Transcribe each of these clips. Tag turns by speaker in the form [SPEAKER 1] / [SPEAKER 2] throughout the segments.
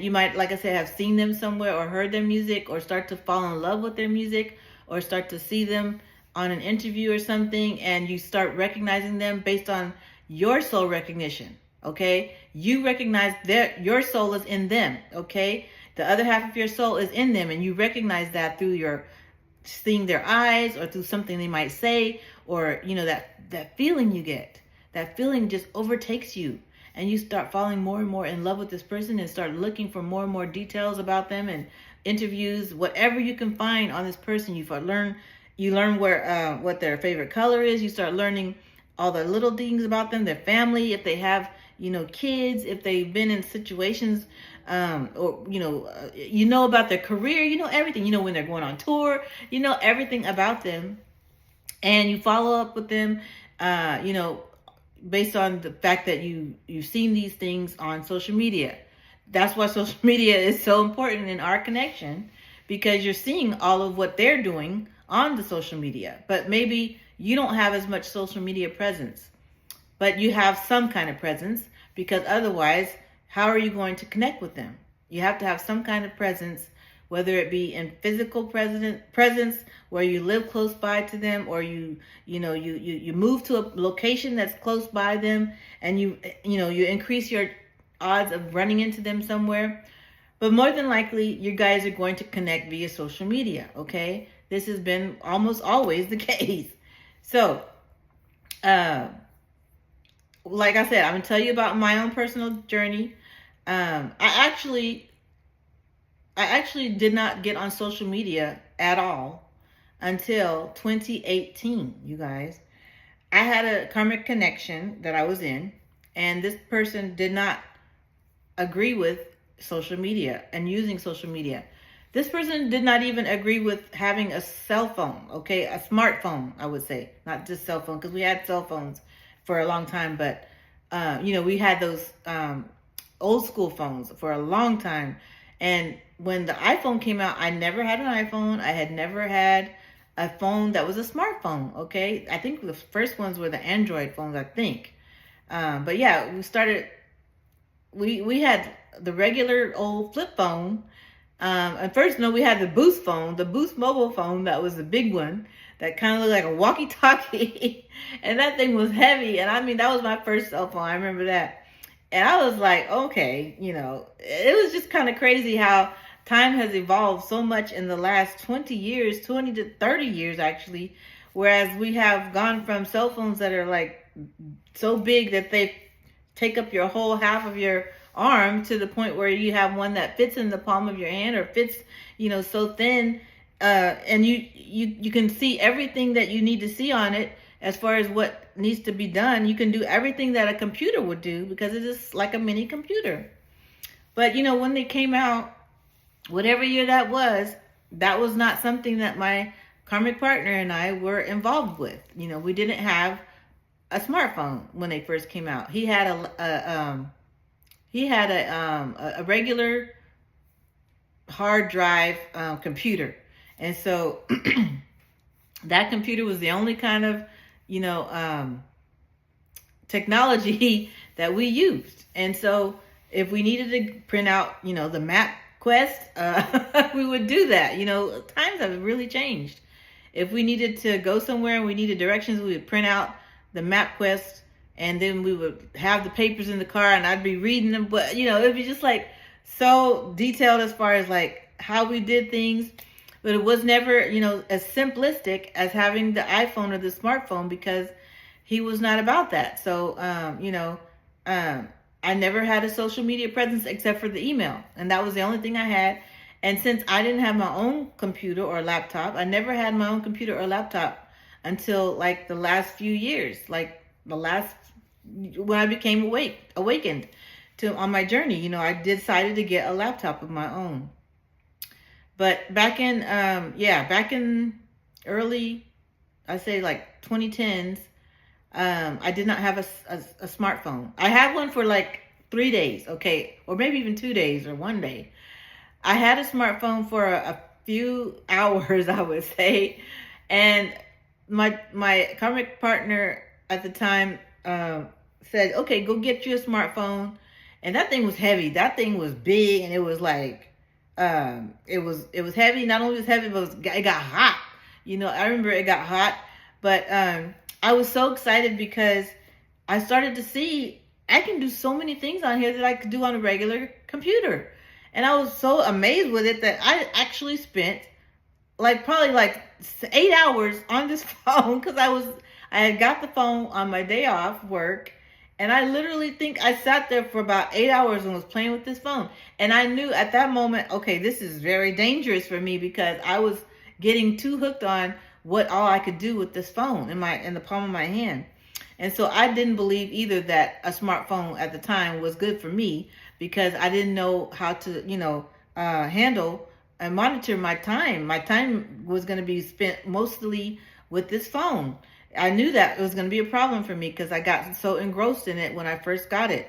[SPEAKER 1] You might, like I said, have seen them somewhere or heard their music or start to fall in love with their music or start to see them on an interview or something, and you start recognizing them based on your soul recognition. Okay, you recognize that your soul is in them. Okay, the other half of your soul is in them, and you recognize that through your seeing their eyes or through something they might say, or that feeling you get. That feeling just overtakes you, and you start falling more and more in love with this person and start looking for more and more details about them and interviews, whatever you can find on this person. You learn where what their favorite color is. You start learning all the little things about them, their family, if they have kids, if they've been in situations, or about their career, everything, when they're going on tour, everything about them. And you follow up with them, based on the fact that you've seen these things on social media. That's why social media is so important in our connection, because you're seeing all of what they're doing on the social media. But maybe you don't have as much social media presence, but you have some kind of presence, because otherwise, how are you going to connect with them? You have to have some kind of presence, whether it be in physical presence where you live close by to them, or you move to a location that's close by them, and you increase your odds of running into them somewhere. But more than likely, you guys are going to connect via social media. Okay, this has been almost always the case. So, like I said, I'm gonna tell you about my own personal journey. I actually did not get on social media at all until 2018, you guys. I had a karmic connection that I was in, and this person did not agree with social media and using social media. This person did not even agree with having a cell phone, okay? A smartphone, I would say. Not just cell phone, because we had cell phones for a long time, but, we had those old school phones for a long time. And when the iPhone came out, I never had an iPhone. I had never had a phone that was a smartphone, okay? I think the first ones were the Android phones, I think. But yeah, we had the regular old flip phone. At first, no, we had the Boost phone, the Boost mobile phone. That was the big one that kind of looked like a walkie-talkie. And that thing was heavy. And I mean, that was my first cell phone. I remember that. And I was like, okay, it was just kind of crazy how time has evolved so much in the last 20 years, 20 to 30 years, actually. Whereas we have gone from cell phones that are like so big that they take up your whole half of your arm, to the point where you have one that fits in the palm of your hand, or fits, so thin, and you can see everything that you need to see on it as far as what needs to be done. You can do everything that a computer would do, because it is like a mini computer. But when they came out, whatever year that was not something that my karmic partner and I were involved with. We didn't have a smartphone when they first came out. He had a regular hard drive computer, and so that computer was the only kind of technology that we used. And so if we needed to print out the map quest, we would do that. Times have really changed. If we needed to go somewhere and we needed directions, we would print out the map quest, and then we would have the papers in the car, and I'd be reading them. But, it would be just like so detailed as far as like how we did things. But it was never, as simplistic as having the iPhone or the smartphone, because he was not about that. So, I never had a social media presence except for the email. And that was the only thing I had. And since I didn't have my own computer or laptop, I never had my own computer or laptop until like the last few years, like when I became awakened on my journey. I decided to get a laptop of my own. But back in early, I say like 2010s, I did not have a smartphone. I had one for like 3 days, okay, or maybe even 2 days or 1 day. I had a smartphone for a few hours, I would say, and my karmic partner at the time said, "Okay, go get you a smartphone." And that thing was heavy. That thing was big, and it was like, it was heavy. Not only was it heavy, but it got hot. I remember it got hot, but I was so excited because I started to see I can do so many things on here that I could do on a regular computer. And I was so amazed with it that I actually spent probably 8 hours on this phone because I had got the phone on my day off work, and I literally think I sat there for about 8 hours and was playing with this phone. And I knew at that moment, okay, this is very dangerous for me because I was getting too hooked on what all I could do with this phone in the palm of my hand. And so I didn't believe either that a smartphone at the time was good for me because I didn't know how to, handle and monitor my time. My time was going to be spent mostly with this phone. I knew that it was going to be a problem for me because I got so engrossed in it when I first got it.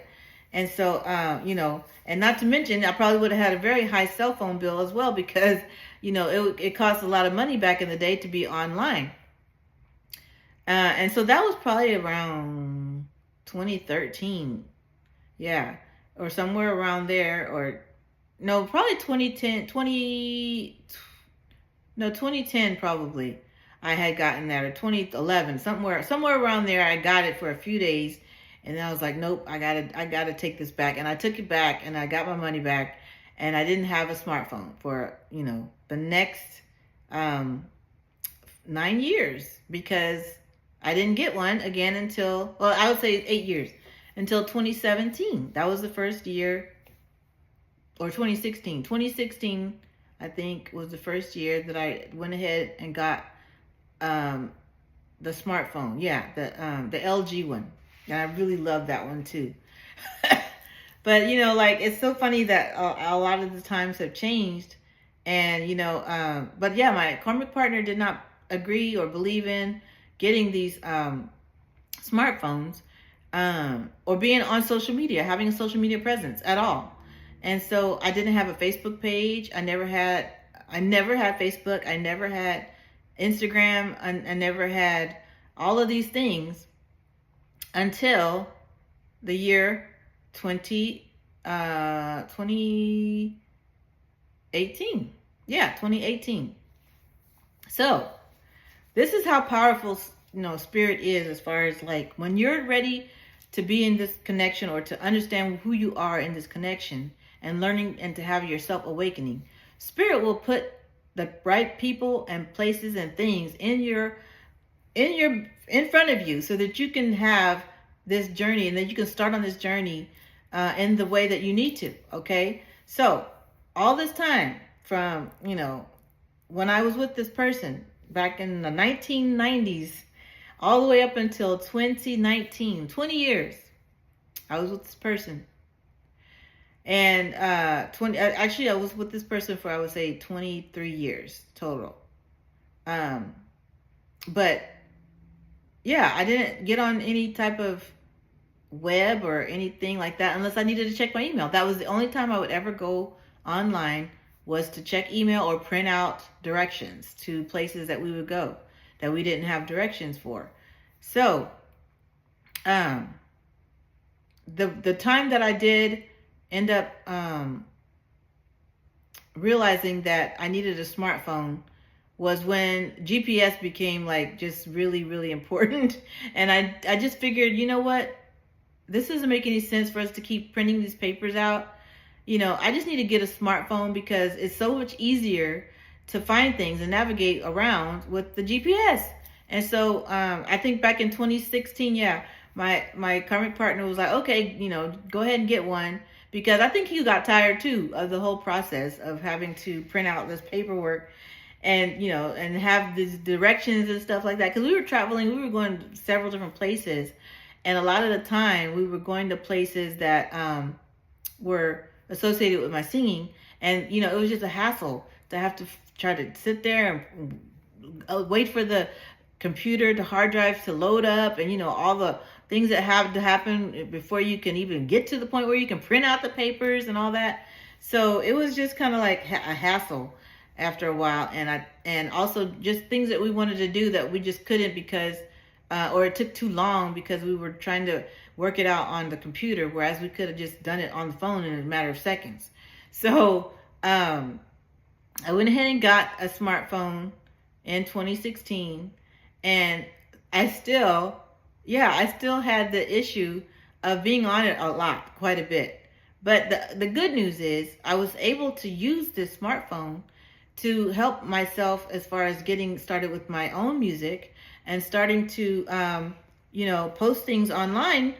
[SPEAKER 1] And so, and not to mention, I probably would have had a very high cell phone bill as well because, it cost a lot of money back in the day to be online. And so that was probably around 2013. Yeah. Or somewhere around there. Or no, probably 2010 probably. I had gotten that, or 2011, somewhere around there. I got it for a few days, and then I was like, nope, I gotta take this back. And I took it back, and I got my money back, and I didn't have a smartphone for the next 9 years because I didn't get one again until, well, I would say 8 years, until 2017. That was the first year, or 2016. 2016, I think, was the first year that I went ahead and got the smartphone. Yeah, the LG one. And I really love that one too. But it's so funny that a lot of the times have changed. And but yeah, my karmic partner did not agree or believe in getting these smartphones or being on social media, having a social media presence at all. And so I didn't have a Facebook page. I never had Facebook. I never had Instagram. I never had all of these things until the year 2018. Yeah, 2018. So this is how powerful, spirit is, as far as when you're ready to be in this connection or to understand who you are in this connection and learning and to have your self-awakening. Spirit will put the right people and places and things in front of you so that you can have this journey and then you can start on this journey in the way that you need to. Okay. So all this time from, when I was with this person back in the 1990s, all the way up until 2019, 20 years, I was with this person. And actually I was with this person for, I would say, 23 years total. But yeah, I didn't get on any type of web or anything like that unless I needed to check my email. That was the only time I would ever go online, was to check email or print out directions to places that we would go that we didn't have directions for. So the time that I did end up realizing that I needed a smartphone was when GPS became just really, really important. And I just figured, you know what? This doesn't make any sense for us to keep printing these papers out. I just need to get a smartphone because it's so much easier to find things and navigate around with the GPS. And so I think back in 2016, yeah, my karmic partner was like, okay, go ahead and get one. Because I think he got tired too of the whole process of having to print out this paperwork and, and have these directions and stuff like that. Because we were traveling, we were going to several different places. And a lot of the time we were going to places that were associated with my singing. And, it was just a hassle to have to try to sit there and wait for the computer, the hard drives to load up, and, all the things that have to happen before you can even get to the point where you can print out the papers and all that. So it was just kind of like a hassle after a while. And also just things that we wanted to do that we just couldn't because, or it took too long because we work it out on the computer, whereas we could have just done it on the phone in a matter of seconds. So I went ahead and got a smartphone in 2016, and I still had the issue of being on it a lot, quite a bit. But the good news is I was able to use this smartphone to help myself as far as getting started with my own music and starting to, post things online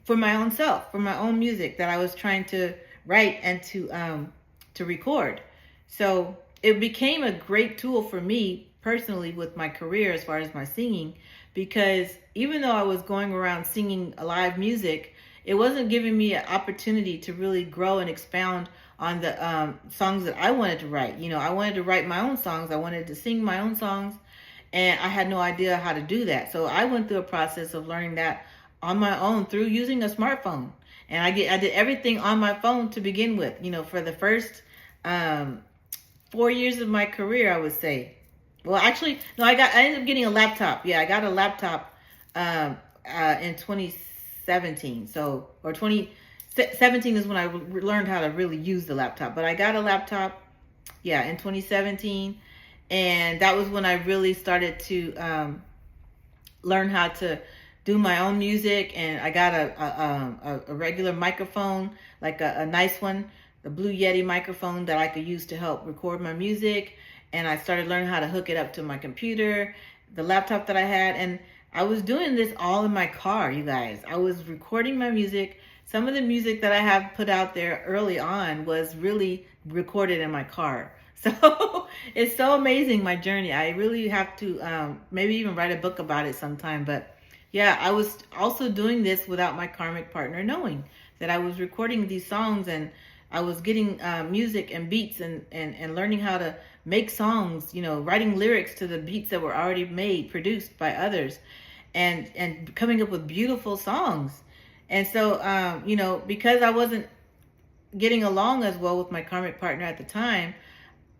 [SPEAKER 1] for my own self, for my own music that I was trying to write and to record. So it became a great tool for me personally with my career as far as my singing, because even though I was going around singing live music, it wasn't giving me an opportunity to really grow and expound on the songs that I wanted to write. I wanted to write my own songs. I wanted to sing my own songs, and I had no idea how to do that. So I went through a process of learning that on my own through using a smartphone. And I did everything on my phone to begin with. For the first 4 years of my career, I would say. Well, actually, no, I ended up getting a laptop. Yeah, I got a laptop in 2017. Or 2017 is when I learned how to really use the laptop. But I got a laptop, in 2017. And that was when I really started to learn how to do my own music. And I got a regular microphone, like a nice one, the Blue Yeti microphone that I could use to help record my music. And I started learning how to hook it up to my computer, the laptop that I had. And I was doing this all in my car, you guys. I was recording my music. Some of the music that I have put out there early on was really recorded in my car. So it's so amazing, my journey. I really have to maybe even write a book about it sometime. But yeah, I was also doing this without my karmic partner knowing that I was recording these songs, and I was getting music and beats and learning how to make songs, writing lyrics to the beats that were already made, produced by others, and coming up with beautiful songs. And so, because I wasn't getting along as well with my karmic partner at the time,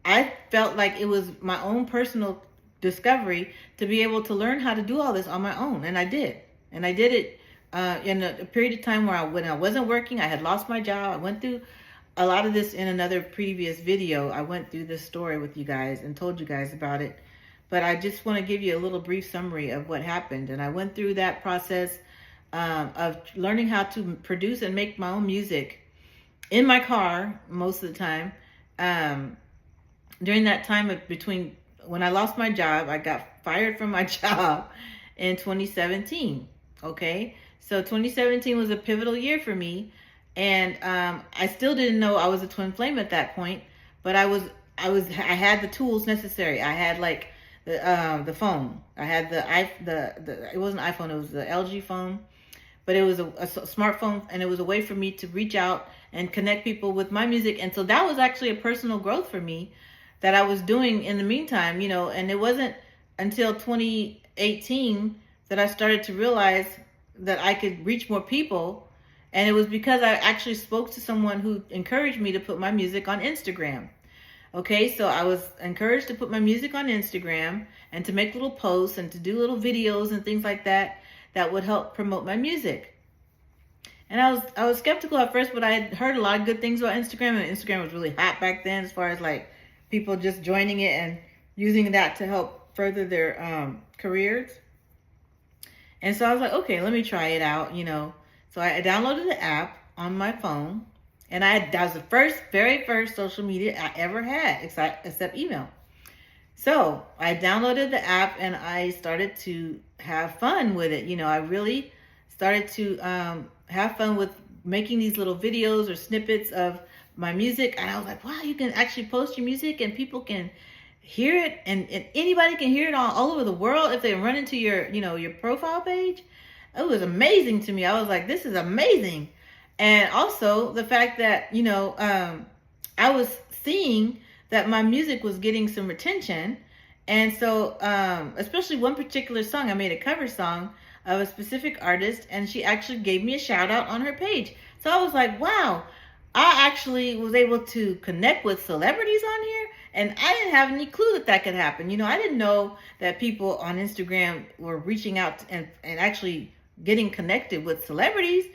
[SPEAKER 1] I felt like it was my own personal discovery to be able to learn how to do all this on my own. And I did. And I did it in a period of time when I wasn't working. I had lost my job. I went through a lot of this in another previous video. I went through this story with you guys and told you guys about it. But I just want to give you a little brief summary of what happened. And I went through that process of learning how to produce and make my own music in my car most of the time. During that time between when I lost my job, I got fired from my job in 2017. Okay, so 2017 was a pivotal year for me, and I still didn't know I was a twin flame at that point. But I had the tools necessary. I had like the phone. I had the it wasn't an iPhone. It was the LG phone, but it was a smartphone, and it was a way for me to reach out and connect people with my music. And so that was actually a personal growth for me that I was doing in the meantime, and it wasn't until 2018 that I started to realize that I could reach more people. And it was because I actually spoke to someone who encouraged me to put my music on Instagram. Okay, so I was encouraged to put my music on Instagram and to make little posts and to do little videos and things like that would help promote my music. And I was skeptical at first, but I had heard a lot of good things about Instagram, and Instagram was really hot back then as far as like people just joining it and using that to help further their careers. And so I was like, okay, let me try it out, So I downloaded the app on my phone, and that was the very first social media I ever had, except email. So I downloaded the app, and I started to have fun with it. I really started to have fun with making these little videos or snippets of my music. And I was like, wow, you can actually post your music and people can hear it, and anybody can hear it all over the world if they run into your your profile page. It was amazing to me. I was like, this is amazing. And also the fact that I was seeing that my music was getting some attention. And so especially one particular song, I made a cover song of a specific artist, and she actually gave me a shout out on her page. So I was like, wow, I actually was able to connect with celebrities on here, and I didn't have any clue that could happen. I didn't know that people on Instagram were reaching out and actually getting connected with celebrities,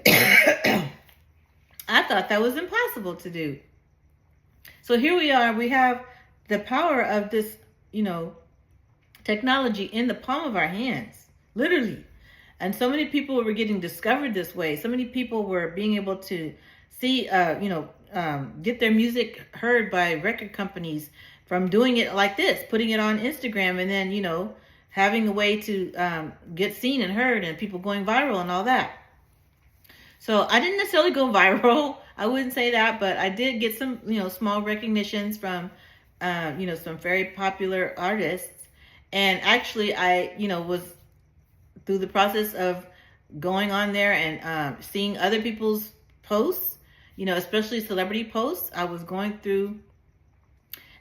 [SPEAKER 1] I thought that was impossible to do. So here we are. We have the power of this, technology in the palm of our hands, literally. And so many people were getting discovered this way. So many people were being able to see, get their music heard by record companies from doing it like this, putting it on Instagram, and then, having a way to get seen and heard, and people going viral and all that. So I didn't necessarily go viral. I wouldn't say that, but I did get some, small recognitions from, some very popular artists. And actually, I, was through the process of going on there and seeing other people's posts, especially celebrity posts. I was going through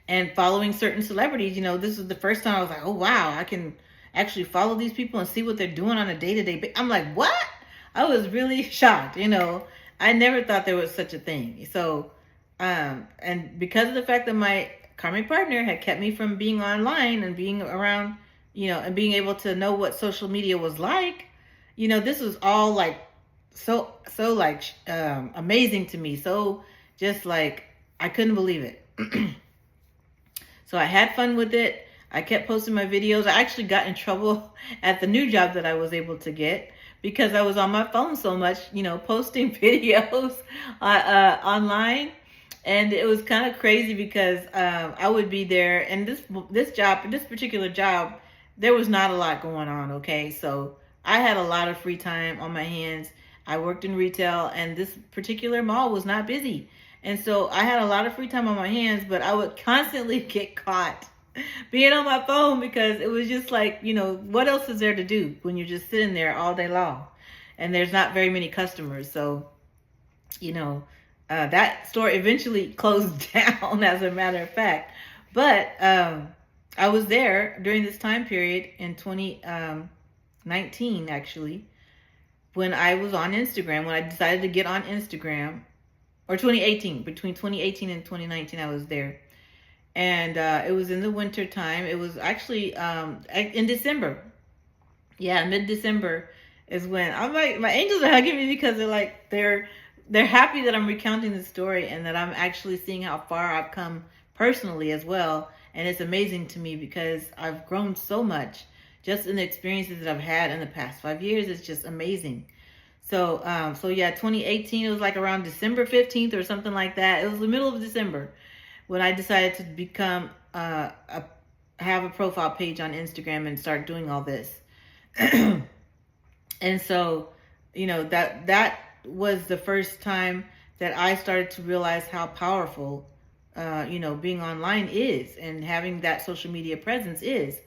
[SPEAKER 1] and following certain celebrities. This was the first time I was like, oh, wow, I can actually follow these people and see what they're doing on a day-to-day basis. I'm like, what? I was really shocked. I never thought there was such a thing. So, and because of the fact that my karmic partner had kept me from being online and being around, and being able to know what social media was like, this was all like so amazing to me. So just like, I couldn't believe it. So I had fun with it. I kept posting my videos. I actually got in trouble at the new job that I was able to get because I was on my phone so much, posting videos online. And it was kind of crazy because I would be there, and this particular job, there was not a lot going on, okay? So I had a lot of free time on my hands. I worked in retail, and this particular mall was not busy. And so I had a lot of free time on my hands, but I would constantly get caught being on my phone because it was just like, what else is there to do when you're just sitting there all day long and there's not very many customers? So, that store eventually closed down, as a matter of fact. But I was there during this time period in 2019, actually, when I was on Instagram, when I decided to get on Instagram, or 2018, between 2018 and 2019, I was there. And it was in the winter time. It was actually in December. Yeah, mid-December is when I'm like, my angels are hugging me because they're happy that I'm recounting the story and that I'm actually seeing how far I've come personally as well. And it's amazing to me because I've grown so much just in the experiences that I've had in the past 5 years. It's just amazing. So, yeah, 2018, it was like around December 15th or something like that. It was the middle of December when I decided to become, have a profile page on Instagram and start doing all this. And so, that was the first time that I started to realize how powerful, being online is and having that social media presence is.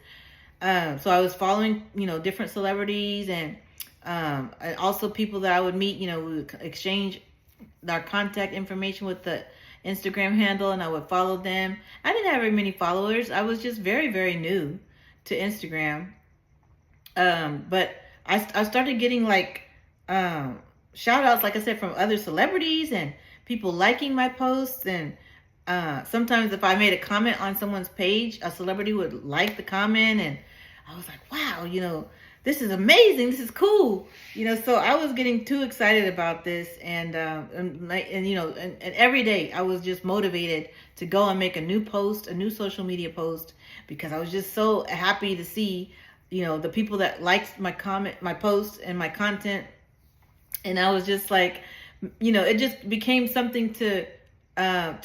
[SPEAKER 1] So I was following, different celebrities and also people that I would meet, we would exchange our contact information with the Instagram handle and I would follow them. I didn't have very many followers. I was just very, very new to Instagram. But I started getting shout outs, like I said, from other celebrities and people liking my posts. And sometimes if I made a comment on someone's page, a celebrity would like the comment. And I was like, wow, this is amazing. This is cool. So I was getting too excited about this. And every day I was just motivated to go and make a new post, a new social media post, because I was just so happy to see, the people that liked my comment, my posts and my content. And I was just like, it just became something to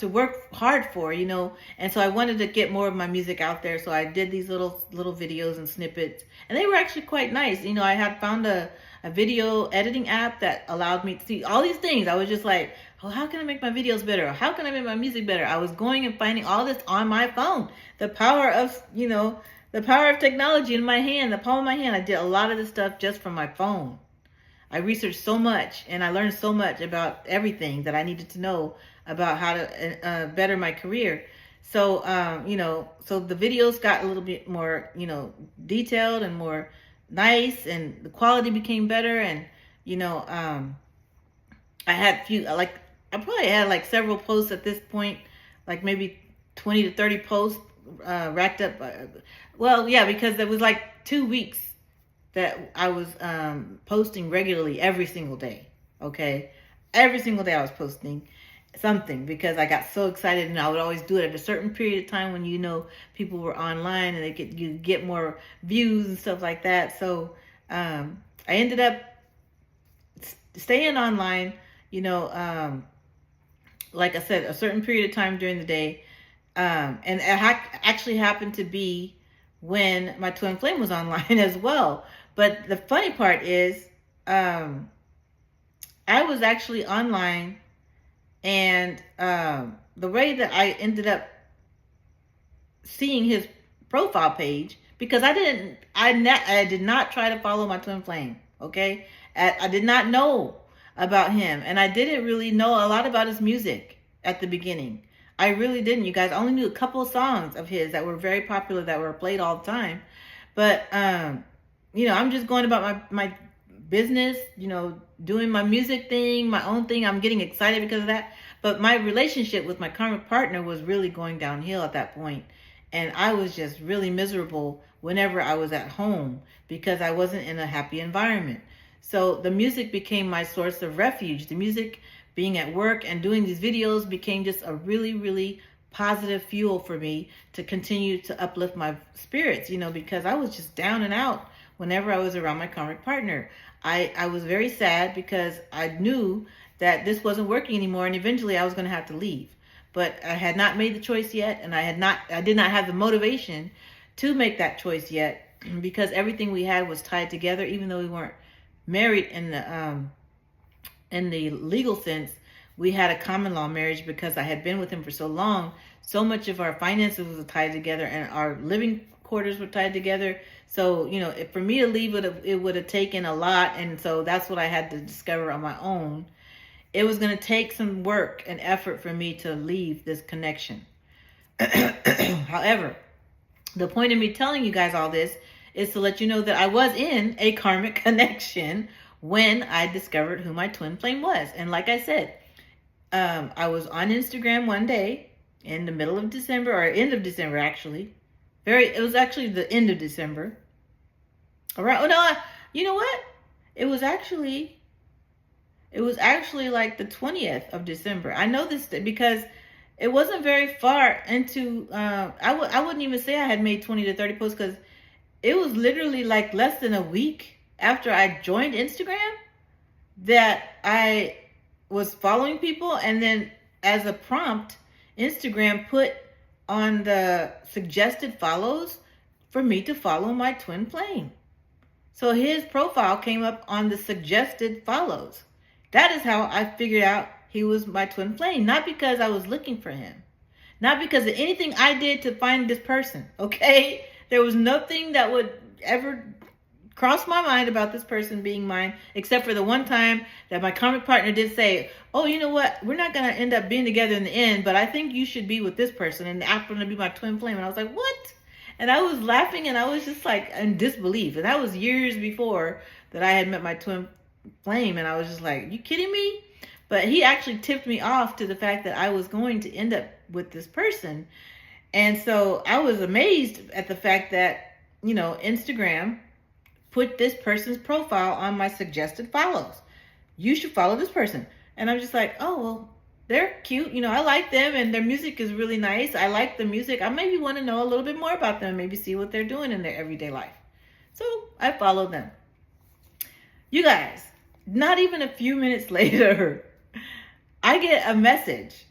[SPEAKER 1] work hard for, and so I wanted to get more of my music out there. So I did these little videos and snippets, and they were actually quite nice. I had found a video editing app that allowed me to see all these things. I was just like, oh, how can I make my videos better? How can I make my music better? I was going and finding all this on my phone. The power of, the power of technology in my hand, the palm of my hand. I did a lot of this stuff just from my phone. I researched so much and I learned so much about everything that I needed to know about how to better my career. So, so the videos got a little bit more, detailed and more nice, and the quality became better. And, I had I probably had several posts at this point, like maybe 20 to 30 posts racked up. Well, yeah, because it was 2 weeks that I was posting regularly every single day. Okay, every single day I was posting something because I got so excited, and I would always do it at a certain period of time when people were online and you get more views and stuff like that. So I ended up staying online, like I said, a certain period of time during the day. And it actually happened to be when my twin flame was online as well. But the funny part is, I was actually online, and the way that I ended up seeing his profile page, because I did not try to follow my twin flame. Okay, I did not know about him, and I didn't really know a lot about his music at the beginning. I really didn't, you guys. I only knew a couple of songs of his that were very popular, that were played all the time. But I'm just going about my business, doing my music thing, my own thing. I'm getting excited because of that. But my relationship with my karmic partner was really going downhill at that point. And I was just really miserable whenever I was at home because I wasn't in a happy environment. So the music became my source of refuge. The music, being at work and doing these videos, became just a really, really positive fuel for me to continue to uplift my spirits, because I was just down and out whenever I was around my karmic partner. I was very sad because I knew that this wasn't working anymore, and eventually I was going to have to leave. But I had not made the choice yet, and I did not have the motivation to make that choice yet, because everything we had was tied together. Even though we weren't married in the legal sense, we had a common law marriage because I had been with him for so long. So much of our finances was tied together, and our living quarters were tied together. So, for me to leave, it would have taken a lot. And so that's what I had to discover on my own. It was going to take some work and effort for me to leave this connection. However, the point of me telling you guys all this is to let you know that I was in a karmic connection when I discovered who my twin flame was. And like I said, I was on Instagram one day in the middle of December, or end of December, actually. It was actually the end of December. All right. Oh no, you know what? It was actually like the 20th of December. I know this because it wasn't very far into, I wouldn't even say I had made 20 to 30 posts, because it was literally like less than a week after I joined Instagram that I was following people. And then as a prompt, Instagram put on the suggested follows for me to follow my twin flame. So his profile came up on the suggested follows. That is how I figured out he was my twin flame. Not because I was looking for him. Not because of anything I did to find this person, okay? There was nothing that would ever cross my mind about this person being mine, except for the one time that my karmic partner did say, oh, you know what? We're not going to end up being together in the end, but I think you should be with this person, and I'm going to be my twin flame. And I was like, what? And I was laughing, and I was just like in disbelief. And that was years before that I had met my twin flame. And I was just like, you kidding me? But he actually tipped me off to the fact that I was going to end up with this person. And so I was amazed at the fact that, Instagram put this person's profile on my suggested follows. You should follow this person. And I'm just like, oh, well, they're cute. I like them, and their music is really nice. I like the music. I maybe want to know a little bit more about them, maybe see what they're doing in their everyday life. So I followed them. You guys, not even a few minutes later, I get a message.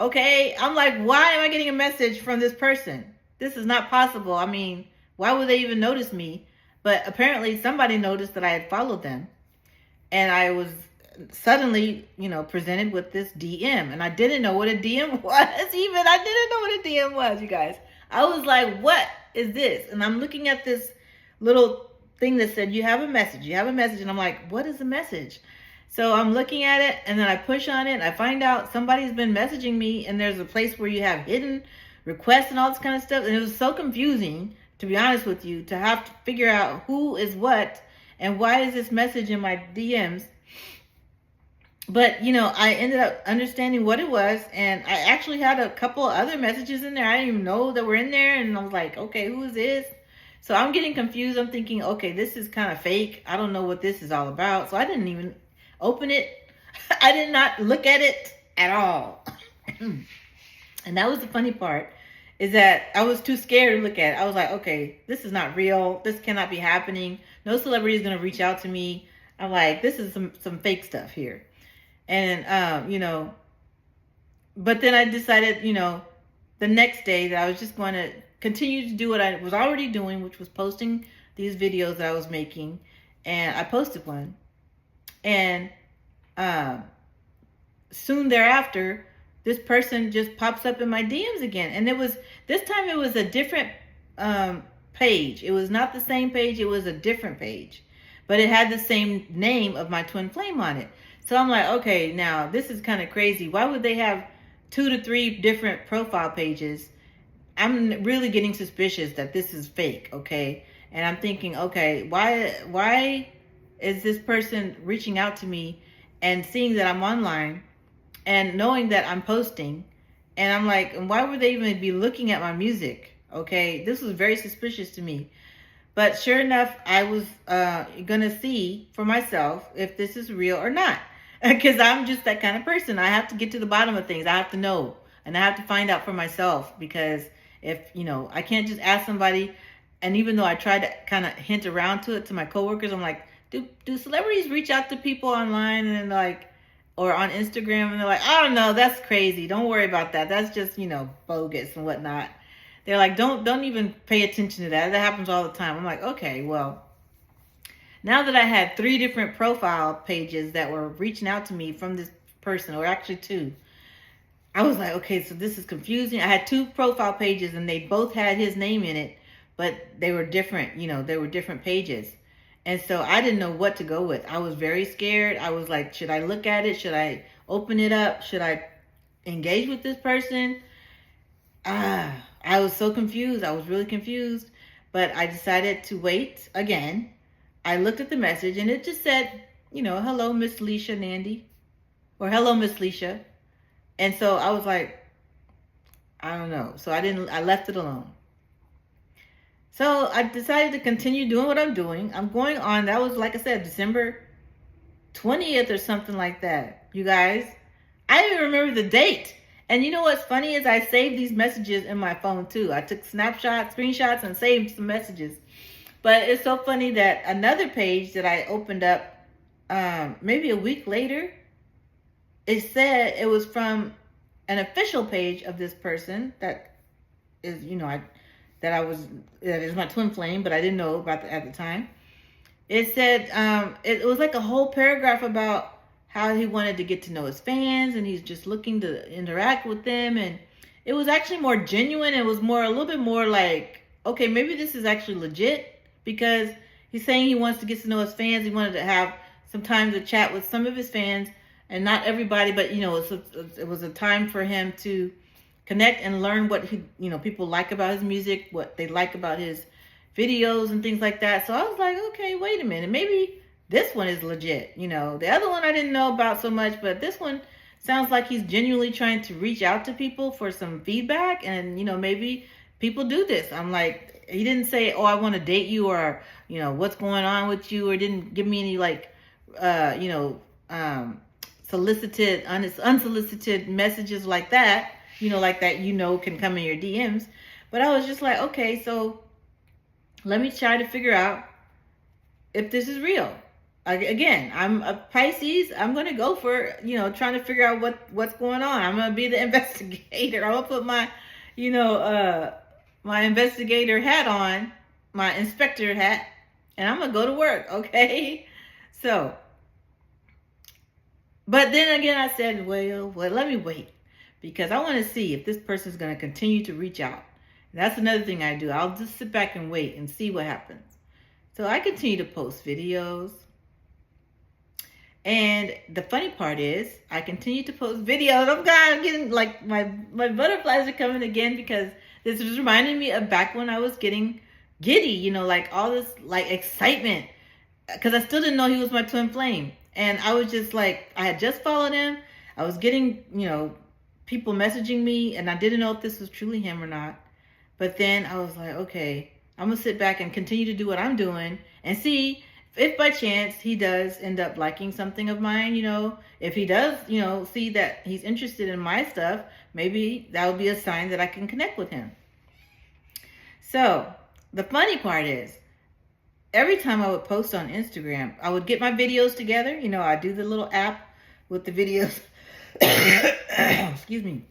[SPEAKER 1] Okay? I'm like, why am I getting a message from this person? This is not possible. I mean, why would they even notice me? But apparently somebody noticed that I had followed them. And I was suddenly, presented with this DM. And I didn't know what a DM was even. I didn't know what a DM was, you guys. I was like, what is this? And I'm looking at this little thing that said, you have a message. And I'm like, what is the message? So I'm looking at it, and then I push on it, and I find out somebody's been messaging me, and there's a place where you have hidden requests and all this kind of stuff. And it was so confusing, to be honest with you, to have to figure out who is what and why is this message in my DMs. But, I ended up understanding what it was, and I actually had a couple other messages in there. I didn't even know that were in there, and I was like, okay, who is this? So I'm getting confused. I'm thinking, okay, this is kind of fake. I don't know what this is all about. So I didn't even open it. I did not look at it at all. And that was the funny part, is that I was too scared to look at it. I was like, okay, this is not real. This cannot be happening. No celebrity is going to reach out to me. I'm like, this is some fake stuff here. And, but then I decided, the next day that I was just going to continue to do what I was already doing, which was posting these videos that I was making. And I posted one. And soon thereafter, this person just pops up in my DMs again. And this time it was a different page. It was not the same page. It was a different page. But it had the same name of my twin flame on it. So I'm like, okay, now this is kind of crazy. Why would they have 2 to 3 different profile pages? I'm really getting suspicious that this is fake, okay? And I'm thinking, okay, why is this person reaching out to me and seeing that I'm online and knowing that I'm posting? And I'm like, why would they even be looking at my music? Okay, this was very suspicious to me. But sure enough, I was going to see for myself if this is real or not. Because I'm just that kind of person. I have to get to the bottom of things. I have to know. And I have to find out for myself. Because if, I can't just ask somebody. And even though I try to kind of hint around to it to my coworkers, I'm like, do celebrities reach out to people online and like, or on Instagram? And they're like, I don't know, that's crazy. Don't worry about that. That's just, bogus and whatnot. They're like, don't even pay attention to that. That happens all the time. I'm like, okay, well, now that I had 3 different profile pages that were reaching out to me from this person, or actually 2, I was like, okay, so this is confusing. I had 2 profile pages and they both had his name in it, but they were different, they were different pages. And so I didn't know what to go with. I was very scared. I was like, should I look at it? Should I open it up? Should I engage with this person? I was so confused. I was really confused. But I decided to wait again. I looked at the message and it just said, hello, Miss Leisha Nandy. Or hello, Miss Leisha. And so I was like, I don't know. So I left it alone. So I decided to continue doing what I'm doing. I'm going on, that was, like I said, December 20th or something like that. You guys, I don't even remember the date. And you know what's funny is I saved these messages in my phone too. I took snapshots, screenshots, and saved some messages. But it's so funny that another page that I opened up maybe a week later, it said it was from an official page of this person that is, that is my twin flame, but I didn't know about at the time. It said, it was like a whole paragraph about how he wanted to get to know his fans and he's just looking to interact with them. And it was actually more genuine. It was a little bit more like, okay, maybe this is actually legit, because he's saying he wants to get to know his fans. He wanted to have some time to chat with some of his fans, and not everybody, but it was a time for him to connect and learn what people like about his music, what they like about his videos and things like that. So I was like, okay, wait a minute, maybe this one is legit. The other one I didn't know about so much, but this one sounds like he's genuinely trying to reach out to people for some feedback, and maybe people do this. I'm like, he didn't say, oh, I want to date you, or what's going on with you, or didn't give me any unsolicited messages like that, can come in your DMs. But I was just like, okay, so let me try to figure out if this is real. Again, I'm a Pisces. I'm going to go for, trying to figure out what's going on. I'm going to be the investigator. I'm going to put my, my investigator hat on, my inspector hat, and I'm going to go to work, okay? So, but then again, I said, well, let me wait, because I want to see if this person's going to continue to reach out. And that's another thing I do. I'll just sit back and wait and see what happens. So I continue to post videos. And the funny part is, I continue to post videos. Oh God, I'm getting like my butterflies are coming again, because this was reminding me of back when I was getting giddy, like all this like excitement, because I still didn't know he was my twin flame. And I was just like, I had just followed him. I was getting, people messaging me, and I didn't know if this was truly him or not. But then I was like, okay, I'm going to sit back and continue to do what I'm doing and see if by chance he does end up liking something of mine, if he does, see that he's interested in my stuff, maybe that would be a sign that I can connect with him. So the funny part is, every time I would post on Instagram, I would get my videos together. I do the little app with the videos. Excuse me.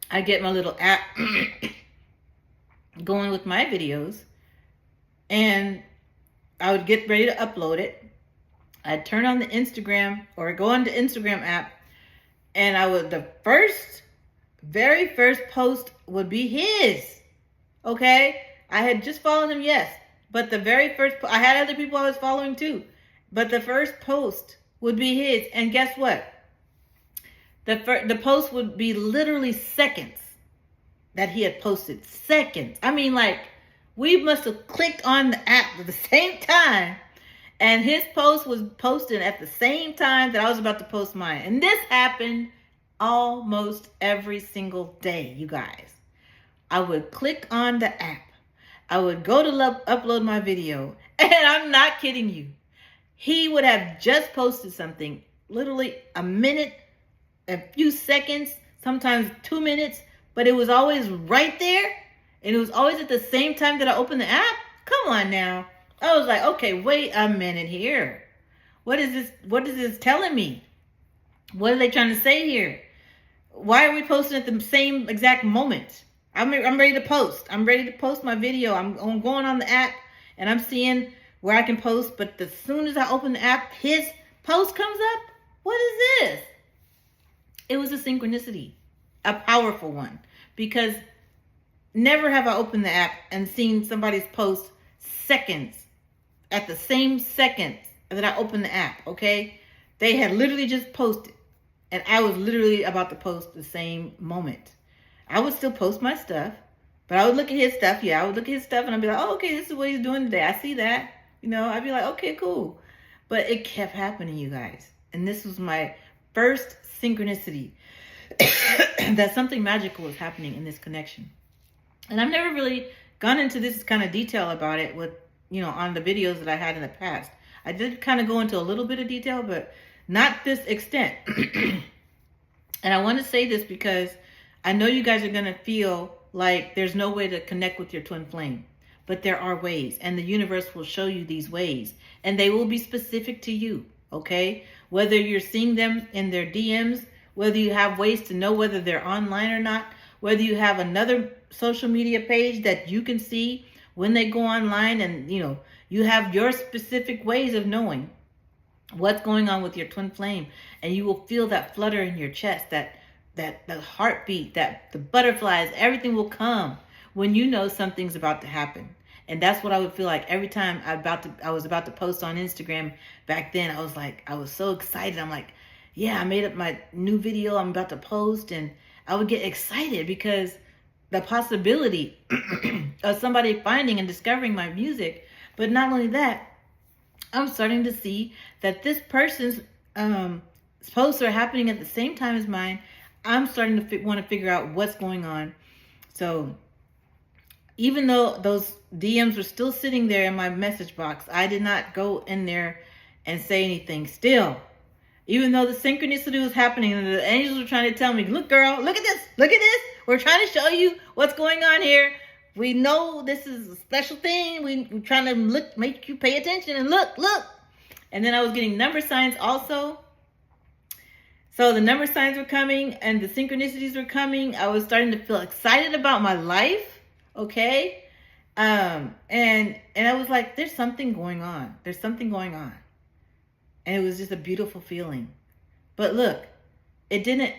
[SPEAKER 1] I get my little app going with my videos, and I would get ready to upload it. I'd turn on the Instagram or go on the Instagram app, and the very first post would be his. Okay? I had just followed him, yes. But the very first, I had other people I was following too. But the first post would be his. And guess what? The post would be literally seconds that he had posted. Seconds. I mean, like, we must have clicked on the app at the same time. And his post was posted at the same time that I was about to post mine. And this happened almost every single day, you guys. I would click on the app. I would go to upload my video. And I'm not kidding you. He would have just posted something, literally a minute, a few seconds, sometimes 2 minutes, but it was always right there. And it was always at the same time that I opened the app. Come on now. I was like, okay, wait a minute here. What is this? What is this telling me? What are they trying to say here? Why are we posting at the same exact moment? I'm ready to post. I'm ready to post my video. I'm going on the app and I'm seeing where I can post. But as soon as I open the app, his post comes up. What is this? It was a synchronicity, a powerful one, because never have I opened the app and seen somebody's post seconds, at the same second that I opened the app, okay? They had literally just posted, and I was literally about to post the same moment. I would still post my stuff, but I would look at his stuff. Yeah, I would look at his stuff, and I'd be like, oh, okay, this is what he's doing today. I see that. I'd be like, okay, cool. But it kept happening, you guys. And this was my first synchronicity that something magical was happening in this connection. And I've never really gone into this kind of detail about it with, on the videos that I had in the past. I did kind of go into a little bit of detail, but not this extent. And I want to say this because I know you guys are going to feel like there's no way to connect with your twin flame. But there are ways, and the universe will show you these ways. And they will be specific to you, okay? Whether you're seeing them in their DMs, whether you have ways to know whether they're online or not, whether you have another social media page that you can see when they go online, and you have your specific ways of knowing what's going on with your twin flame, and you will feel that flutter in your chest, that heartbeat, that the butterflies, everything will come when you know something's about to happen. And that's what I would feel like every time I was about to post on Instagram. Back then, I was so excited. I'm like, yeah, I made up my new video I'm about to post, and I would get excited because the possibility of somebody finding and discovering my music. But not only that, I'm starting to see that this person's posts are happening at the same time as mine. I'm starting to want to figure out what's going on. So even though those DMs were still sitting there in my message box, I did not go in there and say anything still. Even though the synchronicity was happening and the angels were trying to tell me, look, girl, look at this. Look at this. We're trying to show you what's going on here. We know this is a special thing. We're trying to make you pay attention and look. And then I was getting number signs also. So the number signs were coming and the synchronicities were coming. I was starting to feel excited about my life. Okay. And I was like, there's something going on. There's something going on. And it was just a beautiful feeling. But look, I didn't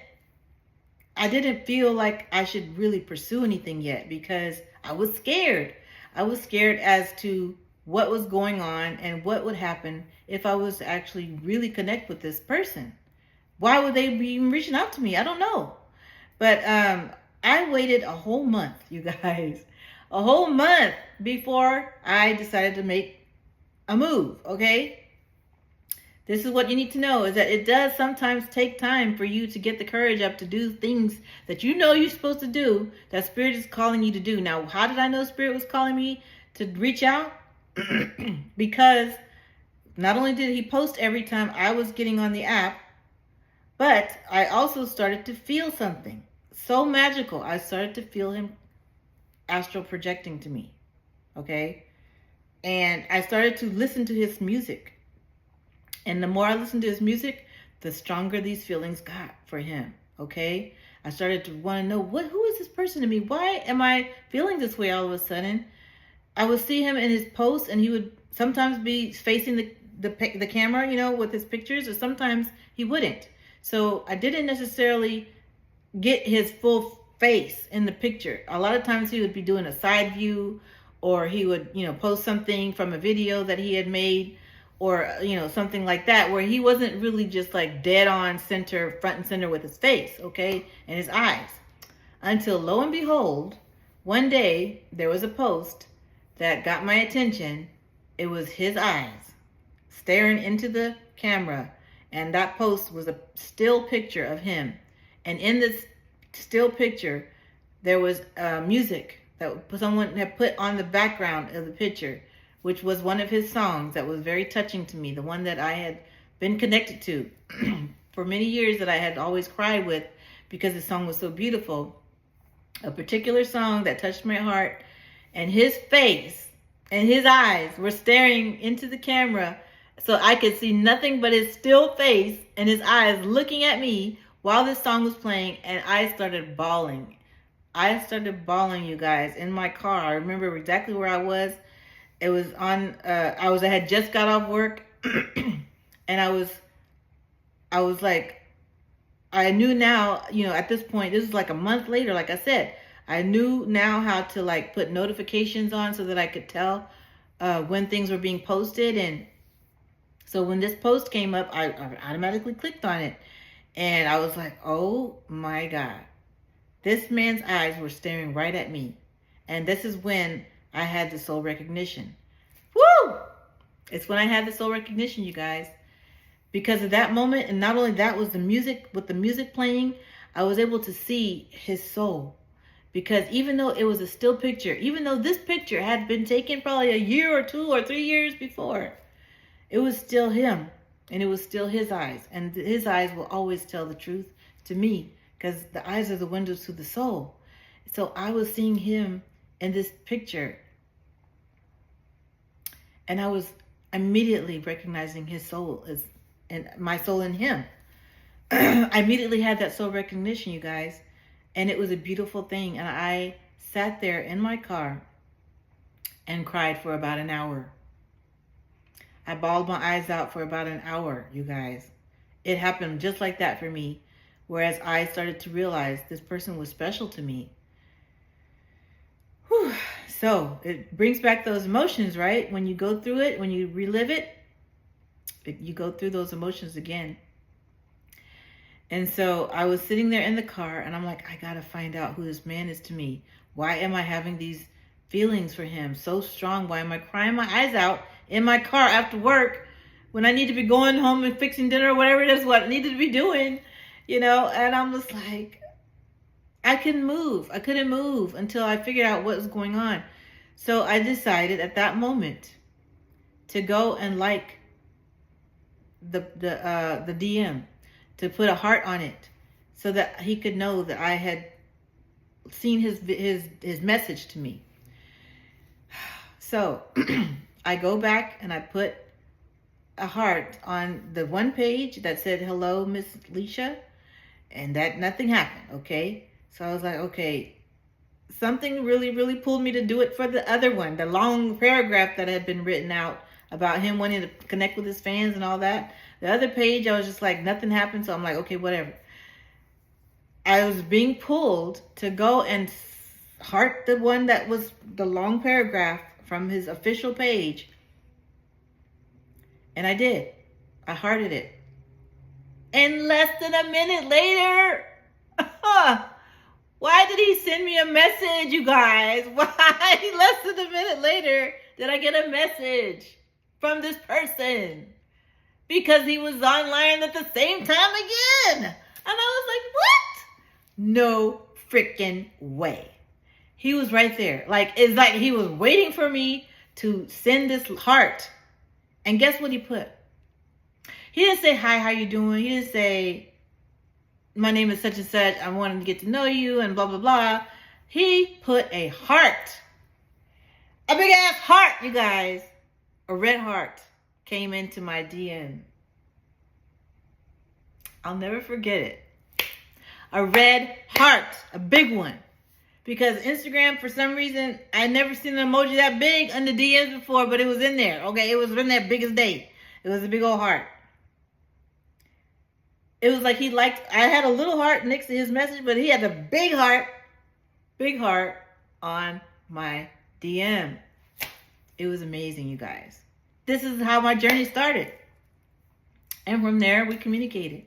[SPEAKER 1] feel like I should really pursue anything yet because I was scared. I was scared as to what was going on and what would happen if I was to actually really connect with this person. Why would they be reaching out to me? I don't know. But I waited a whole month, you guys. A whole month before I decided to make a move, okay? This is what you need to know, is that it does sometimes take time for you to get the courage up to do things that you know you're supposed to do, that Spirit is calling you to do. Now, how did I know Spirit was calling me to reach out because not only did he post every time I was getting on the app, but I also started to feel something so magical. I started to feel him astral projecting to me. Okay? And I started to listen to his music. And the more I listened to his music, the stronger these feelings got for him. Okay? I started to want to know, who is this person to me? Why am I feeling this way all of a sudden? I would see him in his posts, and he would sometimes be facing the camera, you know, with his pictures, or sometimes he wouldn't. So I didn't necessarily get his full face in the picture. A lot of times he would be doing a side view, or he would, you know, post something from a video that he had made, or, you know, something like that, where he wasn't really just like dead on center, front and center with his face, okay, and his eyes. Until lo and behold, one day there was a post that got my attention. It was his eyes staring into the camera, and that post was a still picture of him. And in this still picture, there was music that someone had put on the background of the picture, which was one of his songs that was very touching to me, the one that I had been connected to for many years, that I had always cried with because the song was so beautiful. A particular song that touched my heart, and his face and his eyes were staring into the camera, so I could see nothing but his still face and his eyes looking at me while this song was playing, and I started bawling. I started bawling, you guys, in my car. I remember exactly where I was. It was on, I had just got off work, and I was like, I knew now, you know, at this point, this is like a month later, like I said, I knew now how to like put notifications on so that I could tell when things were being posted. And so when this post came up, I automatically clicked on it, and I was like, oh my God, this man's eyes were staring right at me. And this is when I had the soul recognition. Woo! It's when I had the soul recognition, you guys. Because of that moment, and not only that, was the music, with the music playing, I was able to see his soul. Because even though it was a still picture, even though this picture had been taken probably a year or 2 or 3 years before, it was still him, and it was still his eyes. And his eyes will always tell the truth to me, because the eyes are the windows to the soul. So I was seeing him in this picture, and I was immediately recognizing his soul as, and my soul in him. I immediately had that soul recognition, you guys. And it was a beautiful thing. And I sat there in my car and cried for about an hour. I bawled my eyes out for about an hour, you guys. It happened just like that for me. Whereas I started to realize this person was special to me. Whew. So it brings back those emotions, right? When you go through it, when you relive it, you go through those emotions again. And so I was sitting there in the car, and I'm like, I gotta find out who this man is to me. Why am I having these feelings for him so strong? Why am I crying my eyes out in my car after work when I need to be going home and fixing dinner or whatever it is what I needed to be doing, you know? And I'm just like, I couldn't move. I couldn't move until I figured out what was going on. So I decided at that moment to go and like the DM, to put a heart on it so that he could know that I had seen his message to me. So I go back and I put a heart on the one page that said, hello, Miss Leisha, and that nothing happened. Okay. So I was like, okay, something really, really pulled me to do it for the other one, the long paragraph that had been written out about him wanting to connect with his fans and all that. The other page, I was just like, nothing happened. So I'm like, okay, whatever. I was being pulled to go and heart the one that was the long paragraph from his official page. And I did. I hearted it. And less than a minute later, why did he send me a message, you guys? Why less than a minute later did I get a message from this person? Because he was online at the same time again. And I was like, what? No freaking way. He was right there. Like, it's like he was waiting for me to send this heart. And guess what he put? He didn't say, hi, how you doing? He didn't say, my name is such and such. I wanted to get to know you and blah, blah, blah. He put a heart. A big ass heart, you guys. A red heart came into my DM. I'll never forget it. A red heart. A big one. Because Instagram, for some reason, I never seen an emoji that big on the DMs before, but it was in there. Okay, it was in there big as day. It was a big old heart. It was like he liked, I had a little heart next to his message, but he had a big heart on my DM. It was amazing, you guys. This is how my journey started. And from there, we communicated.